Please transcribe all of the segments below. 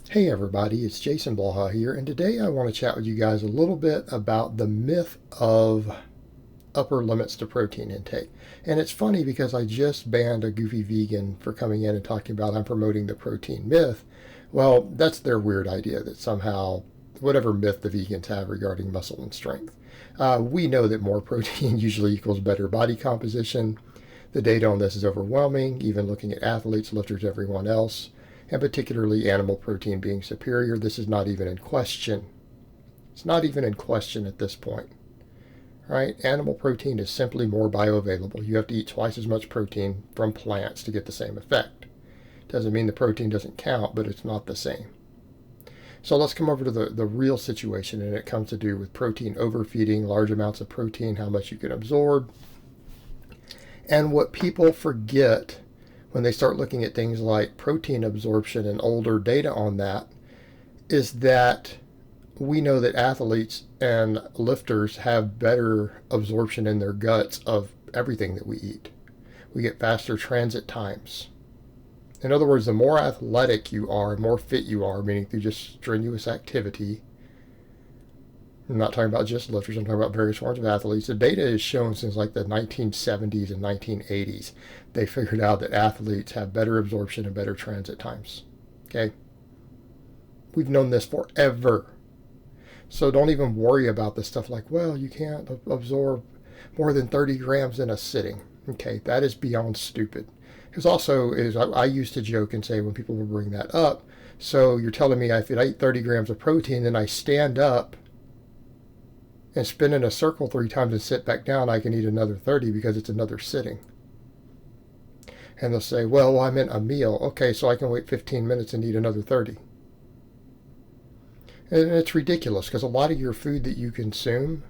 Hey everybody, it's Jason Blaha here, and today I want to chat with you guys a little bit about the myth of upper limits to protein intake. And it's funny because I just banned a goofy vegan for coming in and talking about I'm promoting the protein myth. Well, that's their weird idea that somehow whatever myth the vegans have regarding muscle and strength. We know that more protein usually equals better body composition. The data on this is overwhelming, even looking at athletes, lifters, everyone else, and particularly animal protein being superior. This is not even in question. It's not even in question at this point. Right? Animal protein is simply more bioavailable. You have to eat twice as much protein from plants to get the same effect. Doesn't mean the protein doesn't count, but it's not the same. So let's come over to the real situation, and it comes to do with protein overfeeding, large amounts of protein, how much you can absorb. And what people forget when they start looking at things like protein absorption and older data on that is that we know that athletes and lifters have better absorption in their guts of everything that we eat. We get faster transit times. In other words, the more athletic you are, more fit you are, meaning through just strenuous activity. I'm not talking about just lifters, I'm talking about various forms of athletes. The data is shown since like the 1970s and 1980s. They figured out that athletes have better absorption and better transit times. Okay? We've known this forever. So don't even worry about this stuff like, well, you can't absorb more than 30 grams in a sitting. Okay, that is beyond stupid. Because also, I used to joke and say when people would bring that up, so you're telling me if I eat 30 grams of protein, then I stand up and spin in a circle 3 times and sit back down, I can eat another 30 because it's another sitting. And they'll say, well, I meant a meal. Okay, so I can wait 15 minutes and eat another 30. And it's ridiculous because a lot of your food that you consume,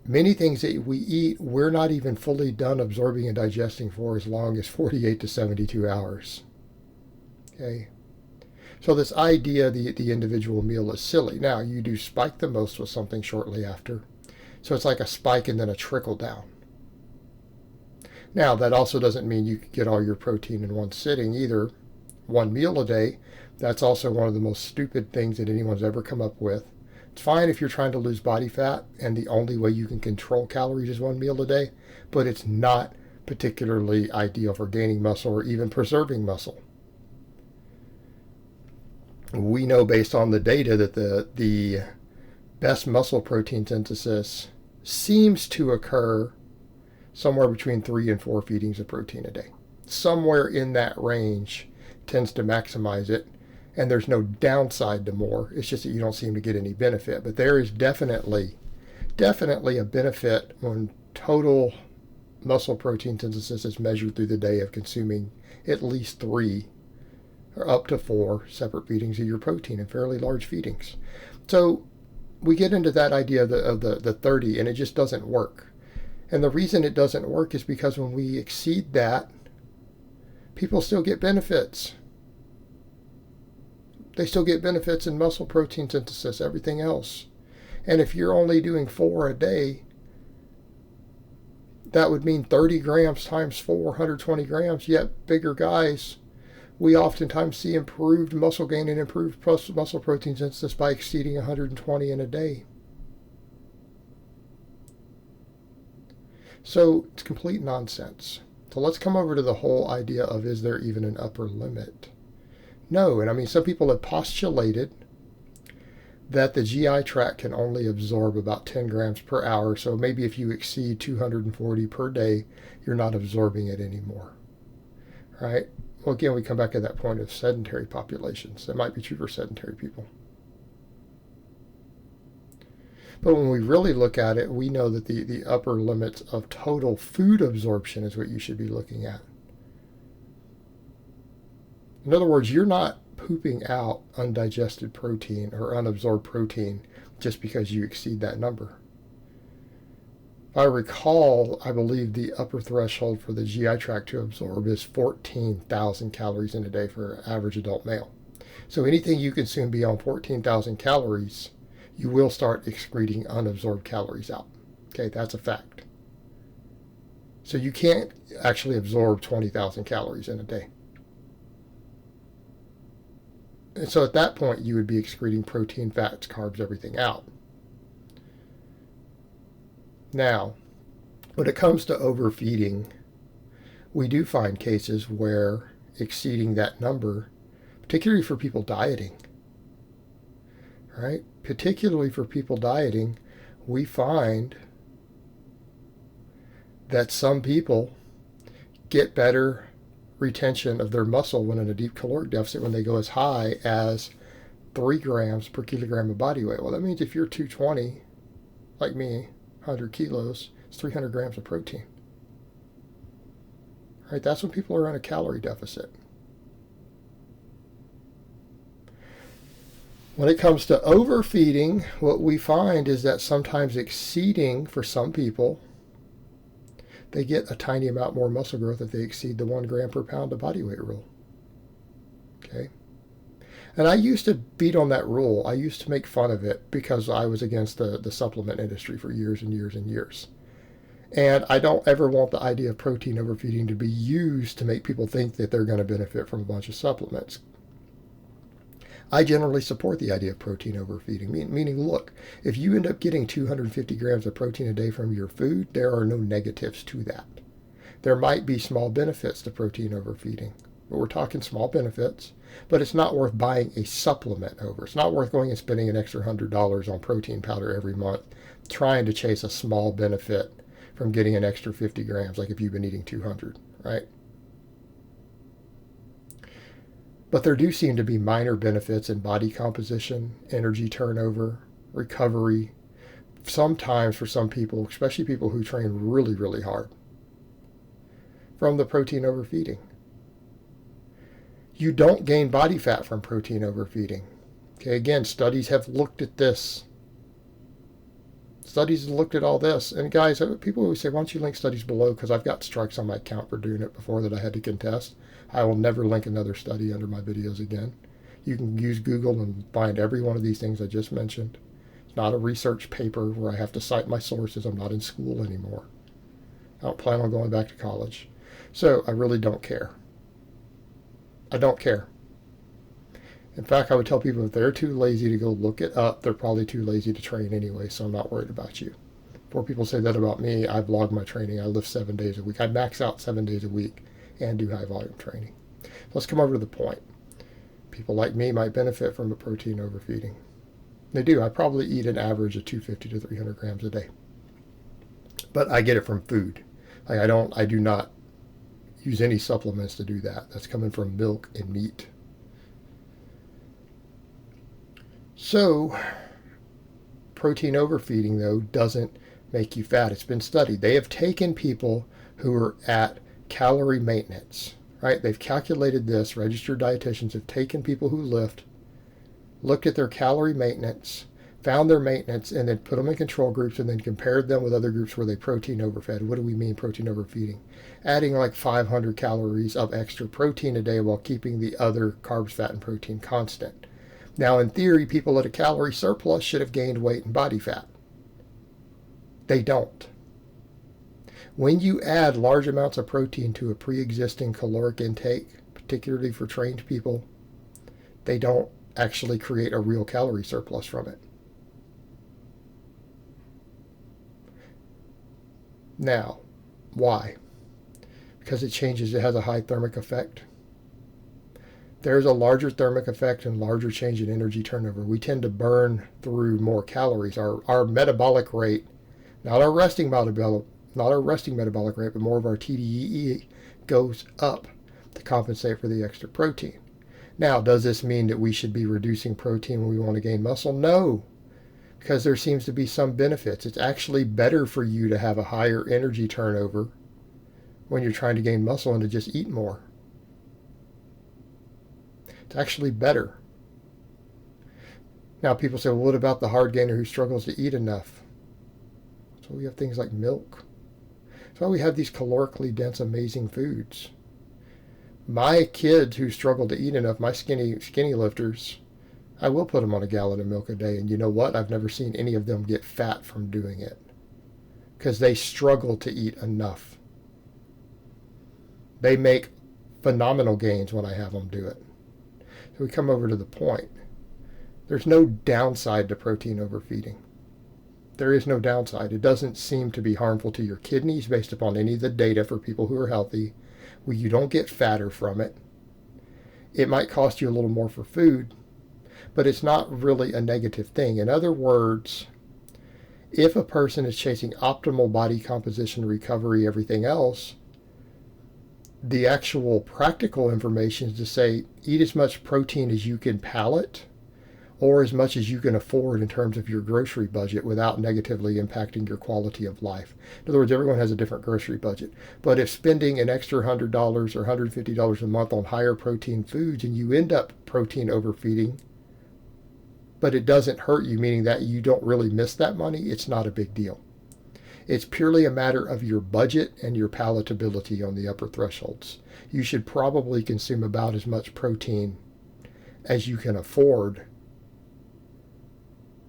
many things that we eat, we're not even fully done absorbing and digesting for as long as 48 to 72 hours. Okay? So this idea the individual meal is silly. Now, you do spike the most with something shortly after. So it's like a spike and then a trickle down. Now, that also doesn't mean you can get all your protein in one sitting either. One meal a day, that's also one of the most stupid things that anyone's ever come up with. It's fine if you're trying to lose body fat and the only way you can control calories is one meal a day, but it's not particularly ideal for gaining muscle or even preserving muscle. We know based on the data that the best muscle protein synthesis seems to occur somewhere between 3 and 4 feedings of protein a day. Somewhere in that range tends to maximize it, and there's no downside to more. It's just that you don't seem to get any benefit. But there is definitely a benefit when total muscle protein synthesis is measured through the day of consuming at least 3 or up to 4 separate feedings of your protein in fairly large feedings. So we get into that idea of the 30, and it just doesn't work. And the reason it doesn't work is because when we exceed that, people still get benefits. They still get benefits in muscle protein synthesis, everything else. And if you're only doing 4 a day, that would mean 30 grams times 4, 120 grams, yet bigger guys, we oftentimes see improved muscle gain and improved muscle protein synthesis by exceeding 120 in a day. So it's complete nonsense. So let's come over to the whole idea of, is there even an upper limit? No, and I mean, some people have postulated that the GI tract can only absorb about 10 grams per hour. So maybe if you exceed 240 per day, you're not absorbing it anymore. Right? Well, again, we come back to that point of sedentary populations. That might be true for sedentary people. But when we really look at it, we know that the upper limits of total food absorption is what you should be looking at. In other words, you're not pooping out undigested protein or unabsorbed protein just because you exceed that number. If I recall, I believe the upper threshold for the GI tract to absorb is 14,000 calories in a day for an average adult male. So anything you consume beyond 14,000 calories, you will start excreting unabsorbed calories out. Okay, that's a fact. So you can't actually absorb 20,000 calories in a day. And so at that point, you would be excreting protein, fats, carbs, everything out. Now, when it comes to overfeeding, we do find cases where exceeding that number, particularly for people dieting, right? Particularly for people dieting, we find that some people get better retention of their muscle when in a deep caloric deficit when they go as high as 3 grams per kilogram of body weight. Well, that means if you're 220, like me, 100 kilos, it's 300 grams of protein. Right? That's when people are in a calorie deficit. When it comes to overfeeding, what we find is that sometimes exceeding, for some people, they get a tiny amount more muscle growth if they exceed the 1 gram per pound of body weight rule. Okay? And I used to beat on that rule. I used to make fun of it because I was against the supplement industry for years and years and years. And I don't ever want the idea of protein overfeeding to be used to make people think that they're going to benefit from a bunch of supplements. I generally support the idea of protein overfeeding, meaning, look, if you end up getting 250 grams of protein a day from your food, there are no negatives to that. There might be small benefits to protein overfeeding, but we're talking small benefits, but it's not worth buying a supplement over. It's not worth going and spending an extra $100 on protein powder every month trying to chase a small benefit from getting an extra 50 grams, like if you've been eating 200, right? But there do seem to be minor benefits in body composition, energy turnover, recovery, sometimes for some people, especially people who train really, really hard, from the protein overfeeding. You don't gain body fat from protein overfeeding. Okay, again, studies have looked at this. Studies have looked at all this. And guys, people always say, why don't you link studies below? Because I've got strikes on my account for doing it before that I had to contest. I will never link another study under my videos again. You can use Google and find every one of these things I just mentioned. It's not a research paper where I have to cite my sources. I'm not in school anymore. I don't plan on going back to college. So I really don't care. I don't care. In fact, I would tell people if they're too lazy to go look it up, they're probably too lazy to train anyway, so I'm not worried about you. Before people say that about me, I vlog my training. I lift 7 days a week. I max out 7 days a week and do high volume training. Let's come over to the point. People like me might benefit from a protein overfeeding. They do. I probably eat an average of 250 to 300 grams a day. But I get it from food. Like I do not use any supplements to do that. That's coming from milk and meat. So, protein overfeeding, though, doesn't make you fat. It's been studied. They have taken people who are at calorie maintenance, right? They've calculated this. Registered dietitians have taken people who lift, looked at their calorie maintenance, found their maintenance, and then put them in control groups and then compared them with other groups where they protein overfed. What do we mean protein overfeeding? Adding like 500 calories of extra protein a day while keeping the other carbs, fat, and protein constant. Now, in theory, people at a calorie surplus should have gained weight and body fat. They don't. When you add large amounts of protein to a pre-existing caloric intake, particularly for trained people, they don't actually create a real calorie surplus from it. Now, why? Because it has a high thermic effect. There's a larger thermic effect and larger change in energy turnover. We tend to burn through more calories. Our metabolic rate, not our resting metabolic rate, but more of our TDEE goes up to compensate for the extra protein. Now, does this mean that we should be reducing protein when we want to gain muscle? No, because there seems to be some benefits. It's actually better for you to have a higher energy turnover when you're trying to gain muscle and to just eat more. It's actually better. Now people say, well, what about the hard gainer who struggles to eat enough? So we have things like milk. That's why we have these calorically dense, amazing foods. My kids who struggle to eat enough, my skinny lifters, I will put them on a gallon of milk a day. And you know what? I've never seen any of them get fat from doing it because they struggle to eat enough. They make phenomenal gains when I have them do it. we come over to the point. There's no downside to protein overfeeding. There is no downside. It doesn't seem to be harmful to your kidneys based upon any of the data for people who are healthy. You don't get fatter from it. It might cost you a little more for food, but it's not really a negative thing. In other words, if a person is chasing optimal body composition, recovery, everything else, the actual practical information is to say, eat as much protein as you can palate or as much as you can afford in terms of your grocery budget without negatively impacting your quality of life. In other words, everyone has a different grocery budget. But if spending an extra $100 or $150 a month on higher protein foods and you end up protein overfeeding, but it doesn't hurt you, meaning that you don't really miss that money, it's not a big deal. It's purely a matter of your budget and your palatability on the upper thresholds. You should probably consume about as much protein as you can afford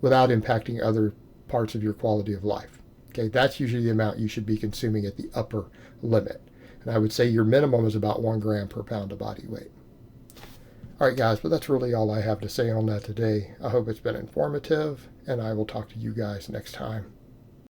without impacting other parts of your quality of life. Okay, that's usually the amount you should be consuming at the upper limit. And I would say your minimum is about 1 gram per pound of body weight. All right, guys, but that's really all I have to say on that today. I hope it's been informative, and I will talk to you guys next time.